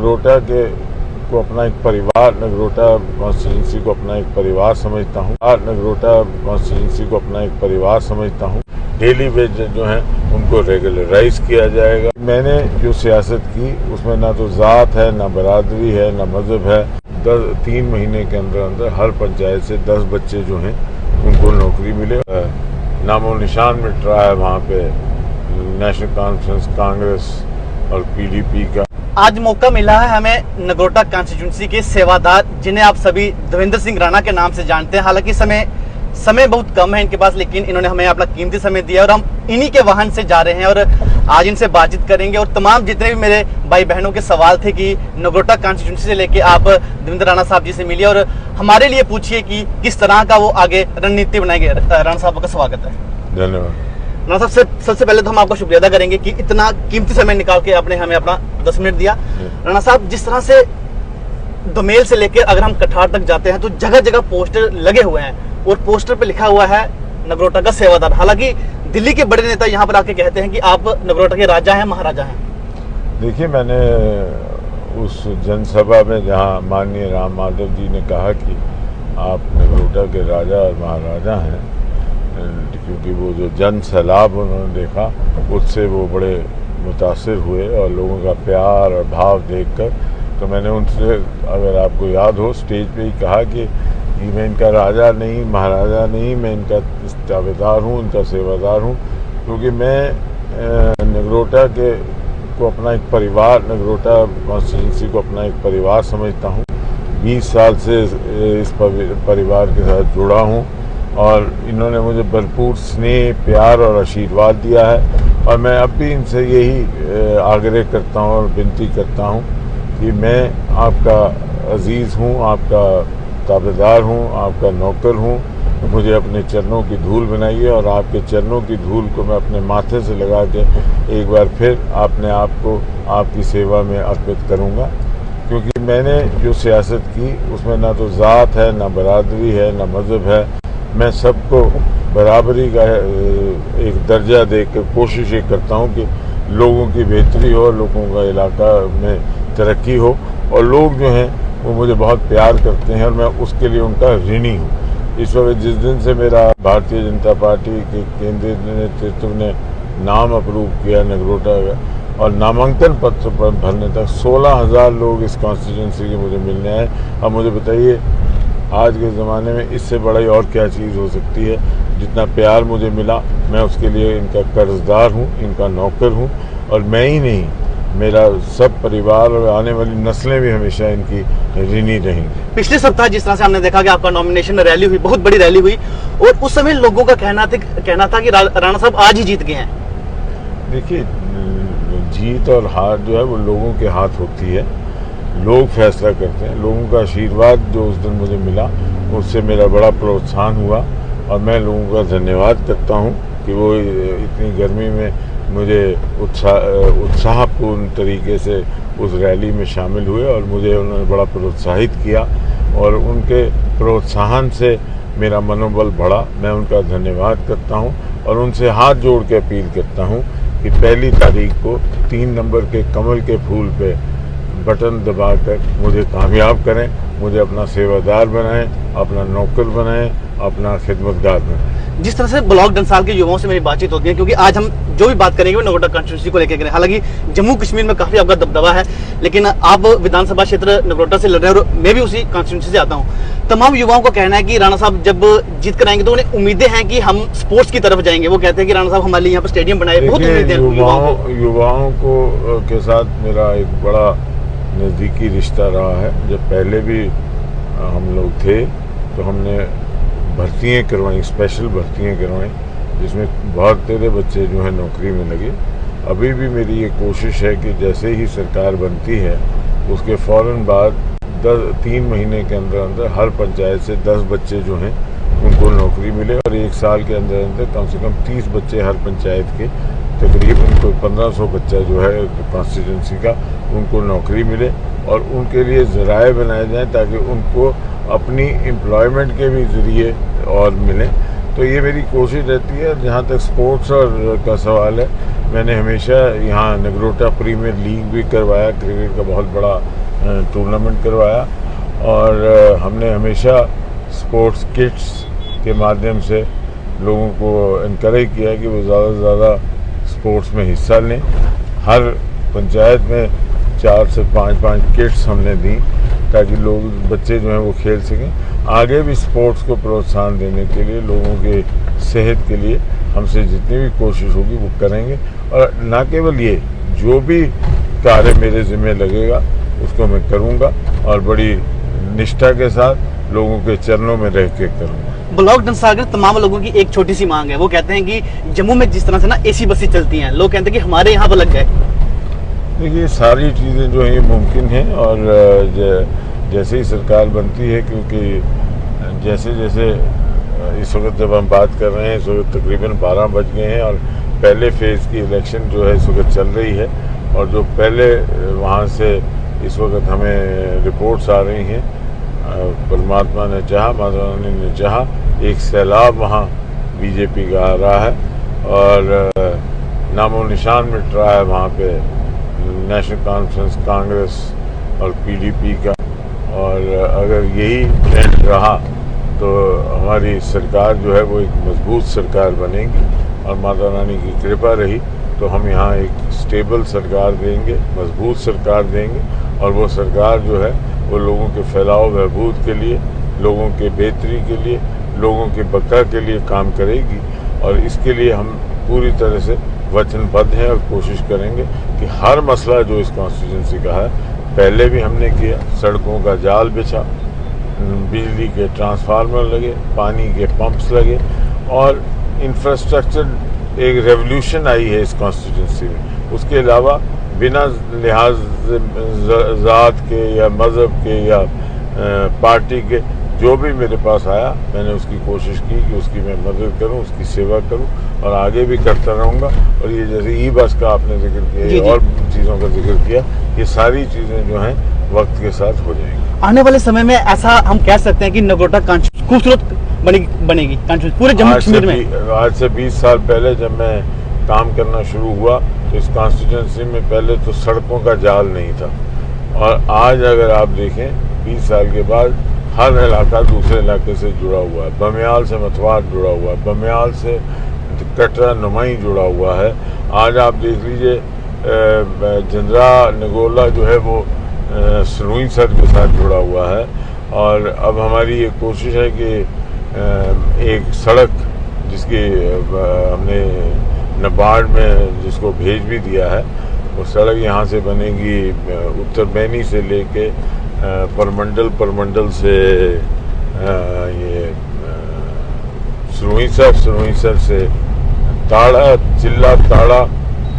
नगरोटा को अपना एक परिवार, नगरोटा कॉन्स्टिट्यूंसी को अपना एक परिवार समझता हूँ। नगरोटा कॉन्स्टिट्यूंसी को अपना एक परिवार समझता हूँ। डेली वेज जो हैं उनको रेगुलराइज किया जाएगा। मैंने जो सियासत की उसमें ना तो ज़ात है, ना बरादरी है, ना मज़हब है। 3 महीने के अंदर अंदर हर पंचायत से 10 बच्चे जो हैं उनको नौकरी मिले। नामो निशान मिट रहा है वहाँ पे नेशनल कॉन्फ्रेंस, कांग्रेस और पीडीपी का। आज मौका मिला है हमें नगरोटा कॉन्स्टिट्यूंसी के सेवादार, जिन्हें आप सभी देवेंद्र सिंह राणा के नाम से जानते हैं। हालांकि समय बहुत कम है इनके पास, लेकिन इन्होंने हमें अपना कीमती समय दिया और हम इन्हीं के वाहन से जा रहे हैं और आज इनसे बातचीत करेंगे। और तमाम जितने भी मेरे भाई बहनों के सवाल थे कि नगरोटा कॉन्स्टिट्यूंसी से लेके आप देवेंद्र राणा साहब जी से मिलिए और हमारे लिए पूछिए कि किस तरह का वो आगे रणनीति बनाएंगे। राणा साहब का स्वागत है। धन्यवाद। राणा साहब, सबसे पहले तो हम आपका शुक्रिया अदा करेंगे कि इतना कीमती समय निकाल के आपने हमें अपना 10 मिनट दिया। राणा साहब, जिस तरह से दोमेल से लेकर अगर हम कठार तक जाते हैं तो जगह जगह पोस्टर लगे हुए हैं और पोस्टर पे लिखा हुआ है नगरोटा का सेवादार। हालांकि दिल्ली के बड़े नेता यहाँ पर आके कहते हैं कि आप नगरोटा के राजा हैं, महाराजा हैं। देखिए, मैंने उस जनसभा में जहाँ माननीय राम माधव जी ने कहा कि आप नगरोटा के राजा और महाराजा हैं, क्योंकि वो जो जन सैलाब उन्होंने देखा उससे वो बड़े मुतासिर हुए और लोगों का प्यार और भाव देखकर, तो मैंने उनसे, अगर आपको याद हो, स्टेज पे ही कहा कि मैं इनका राजा नहीं, महाराजा नहीं, मैं इनका ताबेदार हूँ, इनका सेवादार हूँ, क्योंकि मैं नगरोटा को अपना एक परिवार, नगरोटा कॉन्स्टिट्यूंसी को अपना एक परिवार समझता हूँ। 20 साल से इस परिवार के साथ जुड़ा हूँ और इन्होंने मुझे भरपूर स्नेह, प्यार और आशीर्वाद दिया है और मैं अब भी इनसे यही आग्रह करता हूँ और विनती करता हूँ कि मैं आपका अजीज़ हूँ, आपका ताबेदार हूँ, आपका नौकर हूँ। मुझे अपने चरणों की धूल बनाइए और आपके चरणों की धूल को मैं अपने माथे से लगा के एक बार फिर अपने आप को आपकी सेवा में अर्पित करूँगा, क्योंकि मैंने जो सियासत की उसमें ना तो ज़ात है, ना बरादरी है, ना मज़हब है। मैं सबको बराबरी का एक दर्जा दे कर कोशिश ये करता हूँ कि लोगों की बेहतरी हो, लोगों का इलाका में तरक्की हो और लोग जो हैं वो मुझे बहुत प्यार करते हैं और मैं उसके लिए उनका ऋणी हूँ। इस वक्त जिस दिन से मेरा भारतीय जनता पार्टी के केंद्रीय नेतृत्व ने नाम अप्रूव किया नगरोटा का और नामांकन पत्र पर भरने तक 16,000 लोग इस कॉन्स्टिट्यूंसी के मुझे मिलने आए। अब मुझे बताइए, आज के ज़माने में इससे बड़ा ही और क्या चीज़ हो सकती है। जितना प्यार मुझे मिला, मैं उसके लिए इनका कर्जदार हूँ, इनका नौकर हूँ और मैं ही नहीं, मेरा सब परिवार और आने वाली नस्लें भी हमेशा इनकी ऋणी रहेंगी। पिछले सप्ताह जिस तरह से हमने देखा कि आपका नॉमिनेशन रैली हुई, बहुत बड़ी रैली हुई और उस समय लोगों का कहना था कि राणा साहब आज ही जीत गए हैं। देखिए, जीत और हार जो है वो लोगों के हाथ होती है, लोग फैसला करते हैं। लोगों का आशीर्वाद जो उस दिन मुझे मिला उससे मेरा बड़ा प्रोत्साहन हुआ और मैं लोगों का धन्यवाद करता हूँ कि वो इतनी गर्मी में मुझे उत्साहपूर्ण तरीके से उस रैली में शामिल हुए और मुझे उन्होंने बड़ा प्रोत्साहित किया और उनके प्रोत्साहन से मेरा मनोबल बढ़ा। मैं उनका धन्यवाद करता हूं और उनसे हाथ जोड़ के अपील करता हूं कि 1 तारीख को 3 नंबर के कमल के फूल पे बटन दबाकर मुझे कामयाब करें, मुझे अपना सेवादार बनाएं, अपना नौकर बनाएं, अपना खिदमतगार बनाएं। जिस तरह से ब्लॉक डंसाल के युवाओं से मेरी बातचीत होती है, क्योंकि आज हम जो भी बात करेंगे वो नगरोटा कॉन्स्टिट्यूंसी को लेकर करें। हालांकि जम्मू कश्मीर में काफी आपका दबदबा है, लेकिन आप विधानसभा क्षेत्र नगरोटा से लड़ रहे हैं और मैं भी उसी कॉन्स्टिट्यूंसी से आता हूँ। तमाम युवाओं का कहना है कि राणा साहब जब जीत कर आएंगे तो उन्हें उम्मीदें हैं कि हम स्पोर्ट्स की तरफ जाएंगे। वो कहते हैं कि राणा साहब हमारे लिए यहाँ पर स्टेडियम बनाए, बहुत उम्मीदें युवाओं को के साथ मेरा एक बड़ा नज़दीकी रिश्ता रहा है। जब पहले भी हम लोग थे तो हमने भर्तियाँ करवाई, स्पेशल भर्तियाँ करवाई, जिसमें बहुत तेरे बच्चे जो हैं नौकरी में लगे। अभी भी मेरी ये कोशिश है कि जैसे ही सरकार बनती है उसके फ़ौरन बाद 3 महीने के अंदर अंदर हर पंचायत से 10 बच्चे जो हैं उनको नौकरी मिले और 1 साल के अंदर अंदर कम से कम 30 बच्चे हर पंचायत के, तकरीबन कोई 1500 बच्चा जो है कॉन्स्टिट्यूंसी का, उनको नौकरी मिले और उनके लिए ज़राए बनाए जाएं ताकि उनको अपनी एम्प्लॉयमेंट के भी ज़रिए और मिलें। तो ये मेरी कोशिश रहती है। जहाँ तक स्पोर्ट्स और का सवाल है, मैंने हमेशा यहाँ नगरोटा प्रीमियर लीग भी करवाया, क्रिकेट का बहुत बड़ा टूर्नामेंट करवाया, और हमने हमेशा स्पोर्ट्स किट्स के माध्यम से लोगों को इनकरेज किया कि वो ज़्यादा से ज़्यादा स्पोर्ट्स में हिस्सा लें। हर पंचायत में 4 से 5 किट्स हमने दी ताकि लोग बच्चे जो हैं वो खेल सकें। आगे भी स्पोर्ट्स को प्रोत्साहन देने के लिए, लोगों के सेहत के लिए हमसे जितनी भी कोशिश होगी वो करेंगे। और न केवल ये, जो भी कार्य मेरे ज़िम्मे लगेगा उसको मैं करूँगा और बड़ी निष्ठा के साथ लोगों के चरणों में रह के करूँगा। ब्लॉक डंसागर तमाम लोगों की एक छोटी सी मांग है। वो कहते हैं कि जम्मू में जिस तरह से ना एसी बसें चलती हैं, लोग कहते हैं कि हमारे यहाँ पर लग गए। देखिए, सारी चीज़ें जो हैं ये मुमकिन हैं, और जैसे ही सरकार बनती है, क्योंकि जैसे जैसे इस वक्त जब हम बात कर रहे हैं, इस वक्त तकरीबन 12 बज गए हैं और पहले फेज़ की इलेक्शन जो है इस वक्त चल रही है, और जो पहले वहाँ से इस वक्त हमें रिपोर्ट्स आ रही हैं, परमात्मा ने चाहा, माता रानी ने चाहा, एक सैलाब वहाँ बीजेपी का आ रहा है और नामो निशान मिट रहा है वहाँ पे नेशनल कॉन्फ्रेंस, कांग्रेस और पीडीपी का। और अगर यही ट्रेंड रहा तो हमारी सरकार जो है वो एक मजबूत सरकार बनेगी, और माता रानी की कृपा रही तो हम यहाँ एक स्टेबल सरकार देंगे, मजबूत सरकार देंगे, और वो सरकार जो है वो लोगों के फैलाव बहबूद के लिए, लोगों के बेहतरी के लिए, लोगों के बका के लिए काम करेगी। और इसके लिए हम पूरी तरह से वचनबद्ध हैं और कोशिश करेंगे कि हर मसला जो इस कॉन्स्टिट्यूंसी का है, पहले भी हमने किया, सड़कों का जाल बिछा, बिजली के ट्रांसफार्मर लगे, पानी के पंप्स लगे, और इंफ्रास्ट्रक्चर एक रेवोल्यूशन आई है इस कॉन्स्टिट्यूंसी में। उसके अलावा बिना लिहाज ज़ात के या मज़हब के या पार्टी के जो भी मेरे पास आया, मैंने उसकी कोशिश की कि उसकी मैं मदद करूं, उसकी सेवा करूं, और आगे भी करता रहूंगा। और ये जैसे ई बस का आपने जिक्र किया और चीज़ों का जिक्र किया, ये सारी चीज़ें जो हैं वक्त के साथ हो जाएंगी। आने वाले समय में ऐसा हम कह सकते हैं कि नगरोटा कॉन्स्टिट्यूंसी खूबसूरत बनेगी कॉन्स्टिट्यूंसी पूरे जम्मू कश्मीर में। आज से 20 साल पहले जब मैं काम करना शुरू हुआ तो इस कॉन्स्टिट्यूंसी में पहले तो सड़कों का जाल नहीं था, और आज अगर आप देखें 20 साल के बाद हर इलाका दूसरे इलाके से जुड़ा हुआ है। बमियाल से मथवार जुड़ा हुआ है, बमियाल से कटरा नुमाई जुड़ा हुआ है। आज आप देख लीजिए जंदरा नगोला जो है वो सरूई सर के साथ जुड़ा हुआ है। और अब हमारी ये कोशिश है कि एक सड़क जिसकी हमने नबार्ड में जिसको भेज भी दिया है, वो सड़क यहाँ से बनेगी उत्तर बैनी से लेके परमंडल से ये सरूईसर से ताड़ा,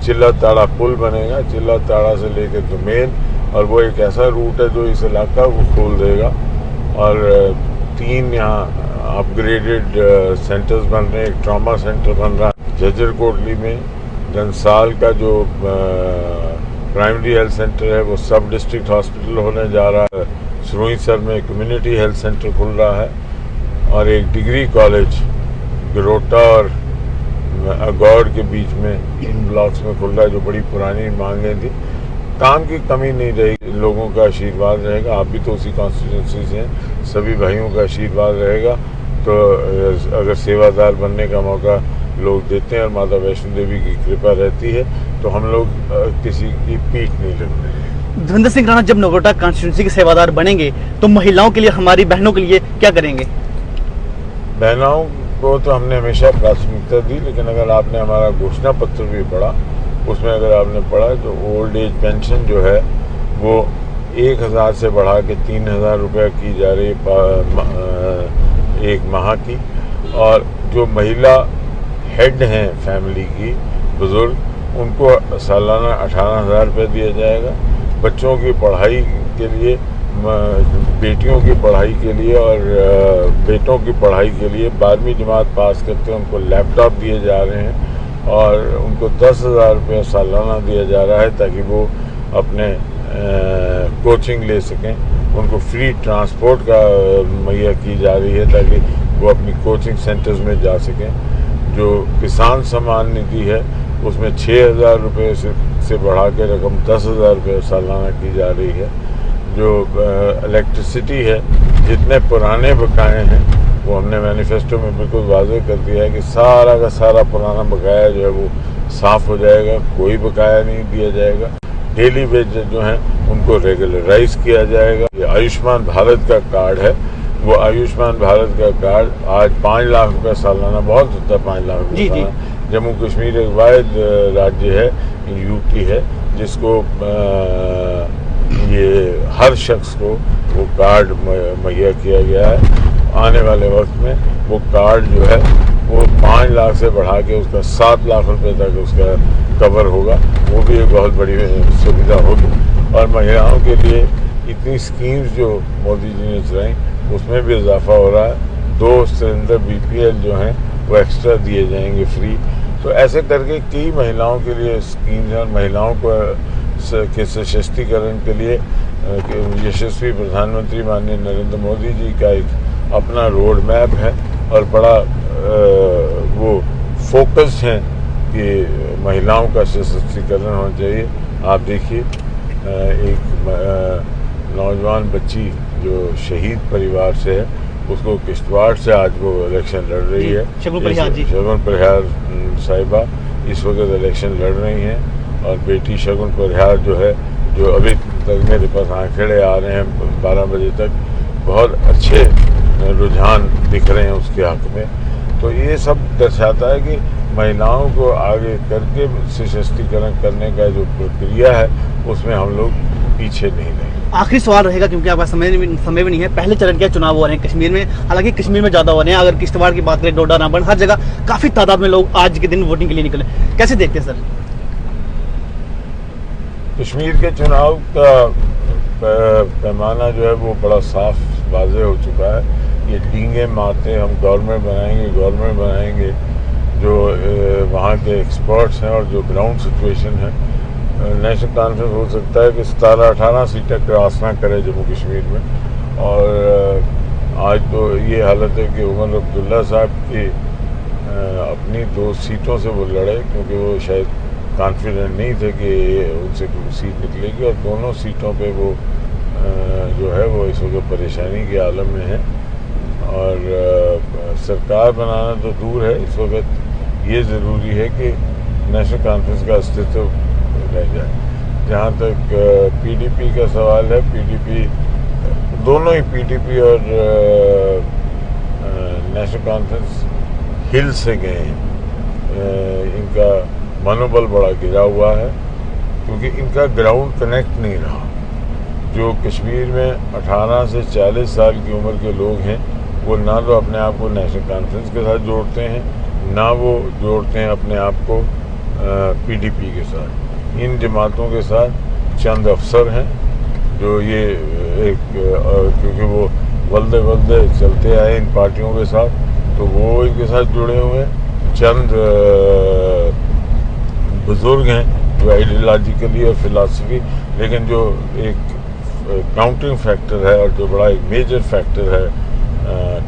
चिल्ला ताड़ा पुल बनेगा, चिल्ला ताड़ा से लेके दुमेन, और वो एक ऐसा रूट है जो इस इलाका को खोल देगा। और 3 यहाँ अपग्रेडेड सेंटर्स बन रहे हैं। एक ट्रॉमा सेंटर बन रहा है झज्जर कोटली में, घनसाल का जो प्राइमरी हेल्थ सेंटर है वो सब डिस्ट्रिक्ट हॉस्पिटल होने जा रहा है, सरूईसर में कम्युनिटी हेल्थ सेंटर खुल रहा है, और एक डिग्री कॉलेज गरोटा और अगौड़ के बीच में इन ब्लॉक्स में खुल रहा है, जो बड़ी पुरानी मांगें थी। काम की कमी नहीं रहेगी, लोगों का आशीर्वाद रहेगा। आप भी तो उसी कॉन्स्टिट्यूंसी से हैं, सभी भाइयों का आशीर्वाद रहेगा। तो अगर सेवादार बनने का मौका लोग देते हैं और माता वैष्णो देवी की कृपा रहती है तो हम लोग किसी की पीठ नहीं लगते। धर्मेंद्र सिंह राणा जब नगरोटा कॉन्स्टिट्यूंसी के सेवादार बनेंगे तो महिलाओं के लिए, हमारी बहनों के लिए क्या करेंगे? बहनों को तो हमने हमेशा प्राथमिकता दी, लेकिन अगर आपने हमारा घोषणा पत्र भी पढ़ा, उसमें अगर आपने पढ़ा तो ओल्ड एज पेंशन जो है वो 1000 से बढ़ा के 3000 रुपये की जा रही एक माह की। और जो महिला हेड हैं फैमिली की, बुजुर्ग, उनको सालाना 18,000 रुपये दिया जाएगा। बच्चों की पढ़ाई के लिए, बेटियों की पढ़ाई के लिए और बेटों की पढ़ाई के लिए 12वीं जमात पास करते हैं उनको लैपटॉप दिए जा रहे हैं, और उनको 10,000 रुपये सालाना दिया जा रहा है ताकि वो अपने कोचिंग ले सकें। उनको फ्री ट्रांसपोर्ट का मुहैया की जा रही है ताकि वो अपनी कोचिंग सेंटर्स में जा सकें। जो किसान सम्मान निधि है उसमें 6,000 रुपये से बढ़ा के रकम 10,000 रुपये सालाना की जा रही है। जो इलेक्ट्रिसिटी है, जितने पुराने बकाए हैं वो हमने मैनिफेस्टो में बिल्कुल वाज़ेह कर दिया है कि सारा का सारा पुराना बकाया जो है वो साफ़ हो जाएगा, कोई बकाया नहीं दिया जाएगा। डेली वेज जो हैं उनको रेगुलराइज किया जाएगा। ये आयुष्मान भारत का कार्ड है, वो आयुष्मान भारत का कार्ड आज 5 लाख रुपये सालाना, बहुत होता है 5 लाख रुपये सालाना। जम्मू कश्मीर एक वाहिद राज्य है, यूटी है, जिसको ये हर शख्स को वो कार्ड मुहैया किया गया है। आने वाले वक्त में वो कार्ड जो है वो 5 लाख से बढ़ा के उसका 7 लाख रुपए तक उसका कवर होगा। वो भी एक बहुत बड़ी सुविधा होगी। और महिलाओं के लिए इतनी स्कीम्स जो मोदी जी ने चलाई उसमें भी इजाफा हो रहा है। 2 सिलेंडर BPL जो हैं वो एक्स्ट्रा दिए जाएंगे फ्री। तो ऐसे करके कई महिलाओं के लिए स्कीम्स हैं। महिलाओं को के सशक्तिकरण के लिए यशस्वी प्रधानमंत्री माननीय नरेंद्र मोदी जी का एक अपना रोड मैप है और बड़ा वो फोकस है कि महिलाओं का सशक्तिकरण होना चाहिए। आप देखिए एक नौजवान बच्ची जो शहीद परिवार से है, उसको किश्तवाड़ से आज वो इलेक्शन लड़ रही है। शगुन परिहार साहिबा इस वक्त इलेक्शन लड़ रही हैं और बेटी शगुन परिहार जो है, जो अभी तक मेरे पास आंकड़े आ रहे हैं 12 बजे तक, बहुत अच्छे रुझान दिख रहे हैं उसके हक में। तो ये सब दर्शाता है कि महिलाओं को आगे करके सशक्तिकरण करने का जो प्रक्रिया है उसमें हम लोग पीछे नहीं रहेंगे। आखिरी सवाल रहेगा क्योंकि आपका समय भी नहीं है। पहले चरण के चुनाव हो रहे हैं कश्मीर में, हालांकि कश्मीर में ज़्यादा हो रहे हैं। अगर किश्तवाड़ की बात करें, डोडा, रामबन, हर जगह काफ़ी तादाद में लोग आज के दिन वोटिंग के लिए निकले। कैसे देखते हैं सर? कश्मीर के चुनाव का पैमाना जो है वो बड़ा साफ वाज़ेह हो चुका है। ये डींगे मारते हम गवर्नमेंट बनाएंगे, जो वहाँ के एक्सपर्ट्स हैं और जो ग्राउंड सिचुएशन है, नेशनल कॉन्फ्रेंस हो सकता है कि 17-18 सीटें क्रॉस ना करे जम्मू कश्मीर में। और आज तो ये हालत है कि उमर अब्दुल्ला साहब की अपनी 2 सीटों से वो लड़े, क्योंकि वो शायद कॉन्फिडेंट नहीं थे कि उनसे कोई सीट निकलेगी। और दोनों सीटों पे वो जो है वो इस वक्त परेशानी के आलम में है। और सरकार बनाना तो दूर है, इस वक्त ये ज़रूरी है कि नेशनल कॉन्फ्रेंस का अस्तित्व रह जाए। जहाँ तक PDP का सवाल है, PDP दोनों ही PDP और नेशनल कॉन्फ्रेंस हिल से गए हैं। इनका मनोबल बड़ा गिरा हुआ है क्योंकि इनका ग्राउंड कनेक्ट नहीं रहा। जो कश्मीर में 18 से 40 साल की उम्र के लोग हैं वो ना तो अपने आप को नेशनल कॉन्फ्रेंस के साथ जोड़ते हैं, ना वो जोड़ते हैं अपने आप को PDP के साथ। इन जमातों के साथ चंद अफसर हैं जो ये एक क्योंकि वो वल्दे चलते आए इन पार्टियों के साथ, तो वो इनके साथ जुड़े हुए हैं। चंद बुजुर्ग हैं जो आइडियोलॉजिकली और फिलासफी, लेकिन जो एक काउंटिंग फैक्टर है और जो बड़ा एक मेजर फैक्टर है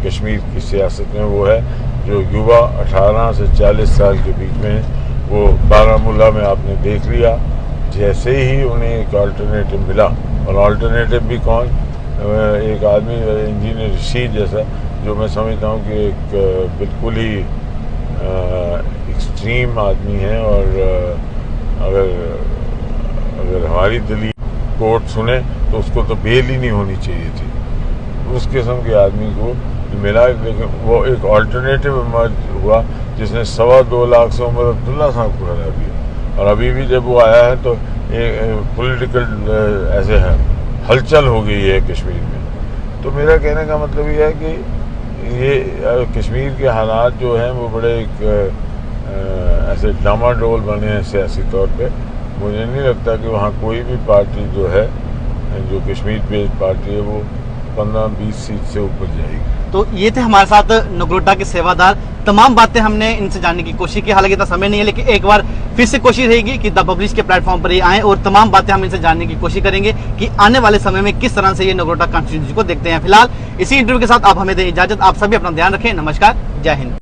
कश्मीर की सियासत में, वो है जो युवा 18 से 40 साल के बीच में है। वो बारामूला में आपने देख लिया, जैसे ही उन्हें एक अल्टरनेटिव मिला, और अल्टरनेटिव भी कौन, एक आदमी इंजीनियर रशीद जैसा, जो मैं समझता हूँ कि एक बिल्कुल ही एक्सट्रीम आदमी है। और अगर हमारी दिल्ली कोर्ट सुने तो उसको तो बेल ही नहीं होनी चाहिए थी। उस किस्म के आदमी को मिला, लेकिन वो एक अल्टरनेटिव इमर्ज हुआ जिसने 2.25 लाख से उमर अब्दुल्ला साहब को हरा दिया। और अभी भी जब वो आया है तो पॉलिटिकल ऐसे है हलचल हो गई है कश्मीर में। तो मेरा कहने का मतलब ये है कि ये कश्मीर के हालात जो हैं वो बड़े एक ऐसे डामाडोल बने हैं सियासी तौर पे। मुझे नहीं लगता कि वहाँ कोई भी पार्टी जो है, जो कश्मीर बेस्ड पार्टी है, वो 15-20 सीट से ऊपर जाएगी। तो ये थे हमारे साथ नगरोटा के सेवादार। तमाम बातें हमने इनसे जानने की कोशिश की, हालांकि इतना समय नहीं है, लेकिन एक बार फिर से कोशिश रहेगी कि द पब्लिश के प्लेटफॉर्म पर ही आएँ और तमाम बातें हम इनसे जानने की कोशिश करेंगे कि आने वाले समय में किस तरह से ये नगरोटा कॉन्स्टिट्यूंसी को देखते हैं। फिलहाल इसी इंटरव्यू के साथ आप हमें दें इजाजत। आप सभी अपना ध्यान रखें। नमस्कार, जय हिंद।